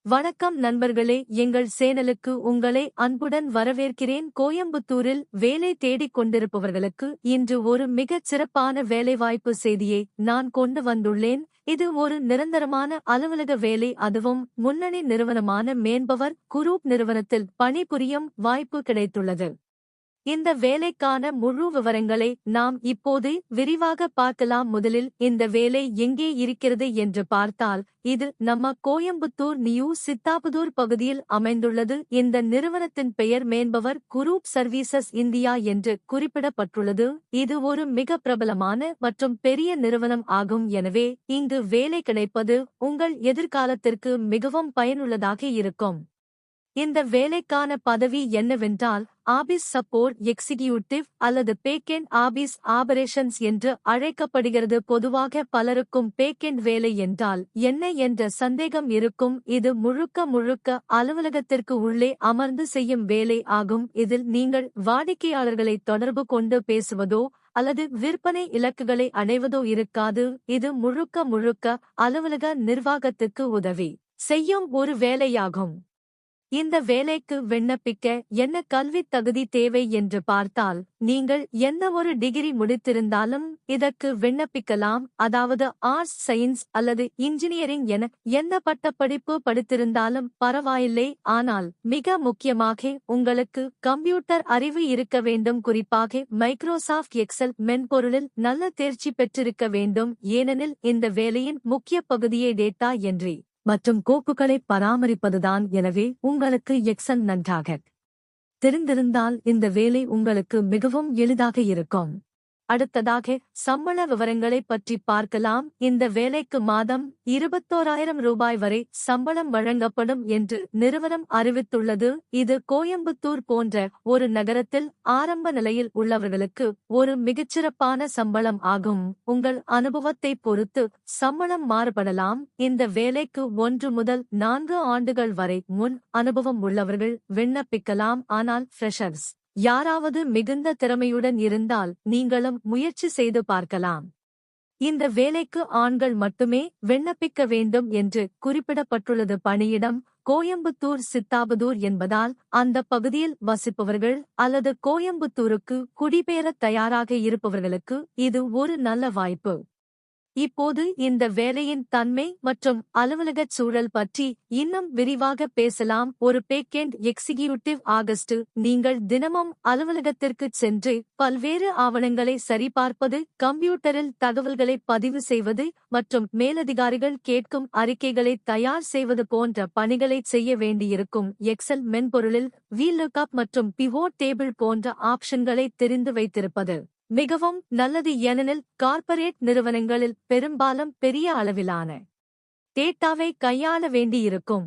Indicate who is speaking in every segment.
Speaker 1: வணக்கம் நண்பர்களே, எங்கள் சேனலுக்கு உங்களை அன்புடன் வரவேற்கிறேன். கோயம்புத்தூரில் வேலை தேடிக் கொண்டிருப்பவர்களுக்கு இன்று ஒரு மிகச் சிறப்பான வேலைவாய்ப்பு செய்தியை நான் கொண்டு வந்துள்ளேன். இது ஒரு நிரந்தரமான அலுவலக வேலை, அதுவும் முன்னணி நிறுவனமான மேன்பவர் குரூப் நிறுவனத்தில் பணிபுரியும் வாய்ப்பு கிடைத்துள்ளது. இந்த வேலைக்கான முழு விவரங்களை நாம் இப்போது விரிவாக பார்க்கலாம். முதலில் இந்த வேலை எங்கே இருக்கிறது என்று பார்த்தால், இது நம்ம கோயம்புத்தூர் நியூ சித்தாபுதூர் பகுதியில் அமைந்துள்ளது. இந்த நிறுவனத்தின் பெயர் மேன்பவர் குரூப் சர்வீசஸ் இந்தியா என்று குறிப்பிடப்பட்டுள்ளது. இது ஒரு மிக பிரபலமான மற்றும் பெரிய நிறுவனம் ஆகும். எனவே இங்கு வேலை கிடைப்பது உங்கள் எதிர்காலத்திற்கு மிகவும் பயனுள்ளதாக இருக்கும். இந்த வேலைக்கான பதவி என்னவென்றால், ஆபீஸ் சப்போர்ட் எக்ஸிகியூட்டிவ் அல்லது பேக்கெண்ட் ஆபீஸ் ஆபரேஷன்ஸ் என்று அழைக்கப்படுகிறது. பொதுவாக பலருக்கும் பேக்கெண்ட் வேலை என்றால் என்ன என்ற சந்தேகம் இருக்கும். இது முழுக்க அலுவலகத்திற்கு உள்ளே அமர்ந்து செய்யும் வேலை ஆகும். இதில் நீங்கள் வாடிக்கையாளர்களை தொடர்பு கொண்டு பேசுவதோ அல்லது விற்பனை இலக்குகளை அடைவதோ இருக்காது. இது முழுக்க அலுவலக நிர்வாகத்துக்கு உதவி செய்யும் ஒரு வேலையாகும். இந்த வேலைக்கு விண்ணப்பிக்க என்ன கல்வித் தகுதி தேவை என்று பார்த்தால், நீங்கள் எந்த ஒரு டிகிரி முடித்திருந்தாலும் இதற்கு விண்ணப்பிக்கலாம். அதாவது ஆர்ட்ஸ், சயின்ஸ் அல்லது இன்ஜினியரிங் என எந்த பட்டப்படிப்பு படித்திருந்தாலும் பரவாயில்லை. ஆனால் மிக முக்கியமாக உங்களுக்கு கம்ப்யூட்டர் அறிவு இருக்க வேண்டும். குறிப்பாக மைக்ரோசாஃப்ட் எக்செல் மென்பொருளில் நல்ல தேர்ச்சி பெற்றிருக்க வேண்டும். ஏனெனில் இந்த வேலையின் முக்கிய பகுதியே டேட்டா என்ட்ரி மற்றும் கோப்புகளை பராமரிப்பதுதான். எனவே உங்களுக்கு எக்செல் நன்றாக தெரிந்திருந்தால் இந்த வேலை உங்களுக்கு மிகவும் எளிதாக இருக்கும். அடுத்ததாக சம்பள விவரங்களை பற்றி பார்க்கலாம். இந்த வேலைக்கு மாதம் 21,000 ரூபாய் வரை சம்பளம் வழங்கப்படும் என்று நிறுவனம் அறிவித்துள்ளது. இது கோயம்புத்தூர் போன்ற ஒரு நகரத்தில் ஆரம்ப நிலையில் உள்ளவர்களுக்கு ஒரு மிகச்சிறப்பான சம்பளம் ஆகும். உங்கள் அனுபவத்தை பொறுத்து சம்பளம் மாறுபடலாம். இந்த வேலைக்கு 1 முதல் 4 ஆண்டுகள் வரை முன் அனுபவம் உள்ளவர்கள் விண்ணப்பிக்கலாம். ஆனால் ஃப்ரெஷர்ஸ் யாராவது மிகுந்த திறமையுடன் இருந்தால் நீங்களும் முயற்சி செய்து பார்க்கலாம். இந்த வேலைக்கு ஆண்கள் மட்டுமே விண்ணப்பிக்க வேண்டும் என்று குறிப்பிடப்பட்டுள்ளது. பணியிடம் கோயம்புத்தூர் சித்தாபுதூர் என்பதால் அந்த பகுதியில் வசிப்பவர்கள் அல்லது கோயம்புத்தூருக்கு குடிபெயரத் தயாராக இருப்பவர்களுக்கு இது ஒரு நல்ல வாய்ப்பு. இப்போது இந்த வேலையின் தன்மை மற்றும் அலுவலகச் சூழல் பற்றி இன்னும் விரிவாக பேசலாம். ஒரு பேக்கெண்ட் எக்ஸிகியூட்டிவ் ஆகஸ்ட் நீங்கள் தினமும் அலுவலகத்திற்குச் சென்று பல்வேறு ஆவணங்களை சரிபார்ப்பது, கம்ப்யூட்டரில் தகவல்களை பதிவு செய்வது மற்றும் மேலதிகாரிகள் கேட்கும் அறிக்கைகளை தயார் செய்வது போன்ற பணிகளை செய்ய வேண்டியிருக்கும். எக்செல் மென்பொருளில் VLOOKUP மற்றும் பிவோட் டேபிள் போன்ற ஆப்ஷன்களை தெரிந்து வைத்திருப்பது மிகவும் நல்லது. ஏனெனில் கார்ப்பரேட் நிறுவனங்களில் பெரும்பாலும் பெரிய அளவிலான டேட்டாவை கையாள வேண்டியிருக்கும்.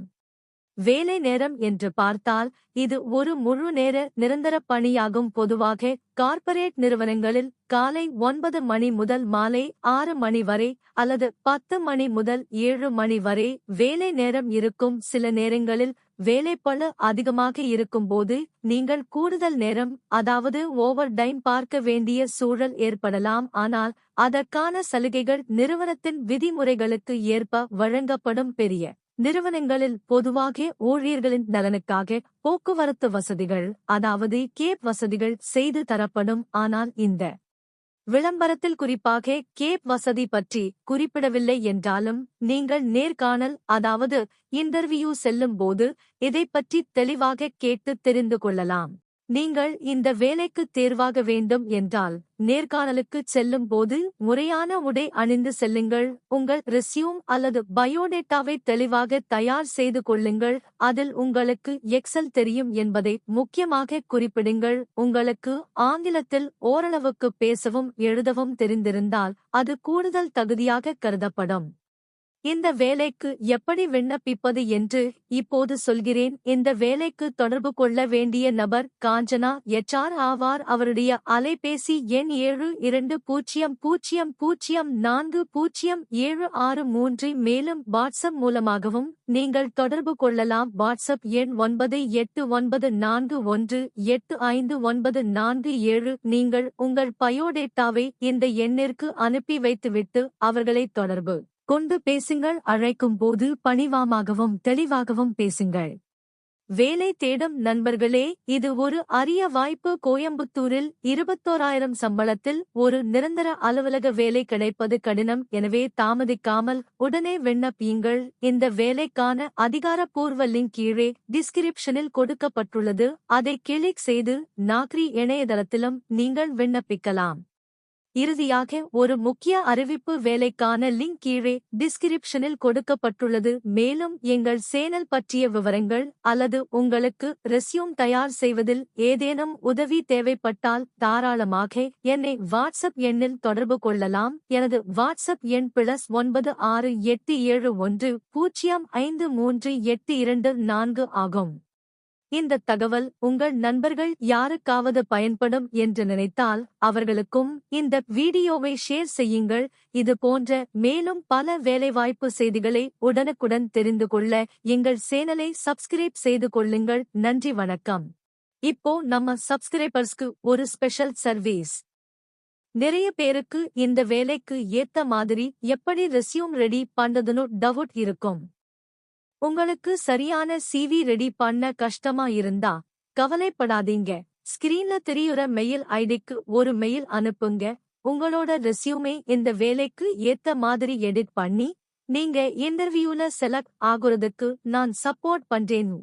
Speaker 1: வேலை நேரம் என்று பார்த்தால் இது ஒரு முழு நேர நிரந்தர பணியாகும். பொதுவாக கார்ப்பரேட் நிறுவனங்களில் காலை 9 மணி முதல் மாலை 6 மணி வரை அல்லது 10 மணி முதல் 7 மணி வரை வேலை நேரம் இருக்கும். சில நேரங்களில் வேலைப்பளு அதிகமாக இருக்கும்போது நீங்கள் கூடுதல் நேரம், அதாவது ஓவர் டைம் பார்க்க வேண்டிய சூழல் ஏற்படலாம். ஆனால் அதற்கான சலுகைகள் நிறுவனத்தின் விதிமுறைகளுக்கு ஏற்ப வழங்கப்படும். பெரிய நிறுவனங்களில் பொதுவாக ஊழியர்களின் நலனுக்காக போக்குவரத்து வசதிகள், அதாவது கேப் வசதிகள் செய்து தரப்படும். ஆனால் இந்த விளம்பரத்தில் குறிப்பாக கேப் வசதி பற்றி குறிப்பிடவில்லை என்றாலும் நீங்கள் நேர்காணல், அதாவது இன்டர்வியூ செல்லும் போது இதைப் பற்றி தெளிவாக கேட்டு தெரிந்து கொள்ளலாம். நீங்கள் இந்த வேலைக்கு தேர்வாக வேண்டும் என்றால் நேர்காணலுக்கு செல்லும் போது முறையான உடை அணிந்து செல்லுங்கள். உங்கள் ரெஸ்யூம் அல்லது பயோடேட்டாவை தெளிவாக தயார் செய்து கொள்ளுங்கள். அதில் உங்களுக்கு எக்செல் தெரியும் என்பதை முக்கியமாக குறிப்பிடுங்கள். உங்களுக்கு ஆங்கிலத்தில் ஓரளவுக்கு பேசவும் எழுதவும் தெரிந்திருந்தால் அது கூடுதல் தகுதியாக கருதப்படும். இந்த வேலைக்கு எப்படி விண்ணப்பிப்பது என்று இப்போது சொல்கிறேன். இந்த வேலைக்கு தொடர்பு கொள்ள வேண்டிய நபர் காஞ்சனா HR ஆவார். அவருடைய அலைபேசி எண் 7200040763. மேலும் வாட்ஸ்அப் மூலமாகவும் நீங்கள் தொடர்பு கொள்ளலாம். வாட்ஸ்அப் எண் 9894185947. நீங்கள் உங்கள் பயோடேட்டாவை இந்த எண்ணிற்கு அனுப்பி வைத்துவிட்டு அவர்களை தொடர்பு கொண்டு பேசுங்கள். அழைக்கும் போது பணிவாகவும் தெளிவாகவும் பேசுங்கள். வேலை தேடும் நண்பர்களே, இது ஒரு அரிய வாய்ப்பு. கோயம்புத்தூரில் 21,000 சம்பளத்தில் ஒரு நிரந்தர அலுவலக வேலை கிடைப்பது கடினம். எனவே தாமதிக்காமல் உடனே விண்ணப்பியுங்கள். இந்த வேலைக்கான அதிகாரப்பூர்வ லிங்க் கீழே டிஸ்கிரிப்ஷனில் கொடுக்கப்பட்டுள்ளது. அதை கிளிக் செய்து நாக்ரி இணையதளத்திலும் நீங்கள் விண்ணப்பிக்கலாம். இறுதியாக ஒரு முக்கிய அறிவிப்பு. வேலைக்கான லிங்க் கீழே டிஸ்கிரிப்ஷனில் கொடுக்கப்பட்டுள்ளது. மேலும் எங்கள் சேனல் பற்றிய விவரங்கள் அல்லது உங்களுக்கு ரெஸ்யூம் தயார் செய்வதில் ஏதேனும் உதவி தேவைப்பட்டால் தாராளமாக என்னை வாட்ஸ்அப் எண்ணில் தொடர்பு கொள்ளலாம். எனது வாட்ஸ்அப் எண் +968705382 ஆகும். இந்த தகவல் உங்கள் நண்பர்கள் யாருக்காவது பயன்படும் என்று நினைத்தால் அவர்களுக்கும் இந்த வீடியோவை ஷேர் செய்யுங்கள். இது போன்ற மேலும் பல வேலைவாய்ப்பு செய்திகளை உடனுக்குடன் தெரிந்து கொள்ள எங்கள் சேனலை சப்ஸ்கிரைப் செய்து கொள்ளுங்கள். நன்றி, வணக்கம். இப்போ நம்ம சப்ஸ்கிரைபர்ஸ்க்கு ஒரு ஸ்பெஷல் சர்வீஸ். நிறைய பேருக்கு இந்த வேலைக்கு ஏத்த மாதிரி எப்படி ரெஸ்யூம் ரெடி பண்றதுன்னு டவுட் இருக்கும். உங்களுக்கு சரியான சிவி ரெடி பண்ண கஷ்டமா இருந்தா கவலைப்படாதீங்க. ஸ்கிரீன்ல தெரியுற மெயில் ஐடிக்கு ஒரு மெயில் அனுப்புங்க. உங்களோட ரெஸ்யூமே இந்த வேலைக்கு ஏத்த மாதிரி எடிட் பண்ணி நீங்க இன்டர்வியூல செலக்ட் ஆகுறதுக்கு நான் சப்போர்ட் பண்றேன்.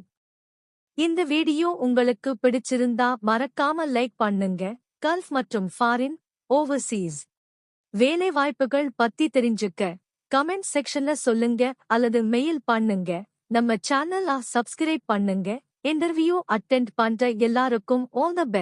Speaker 1: இந்த வீடியோ உங்களுக்கு பிடிச்சிருந்தா மறக்காம லைக் பண்ணுங்க. கல்ஃப் மற்றும் ஃபாரின் ஓவர்சீஸ் வேலை வாய்ப்புகள் பத்தி தெரிஞ்சுக்க கமெண்ட் செக்ஷன்ல சொல்லுங்க அல்லது மெயில் பண்ணுங்க. நம்ம சேனலை சப்ஸ்கிரைப் பண்ணுங்க. இன்டர்வியூ அட்டெண்ட் பண்ற எல்லாருக்கும் ஆல் தி பெஸ்ட்.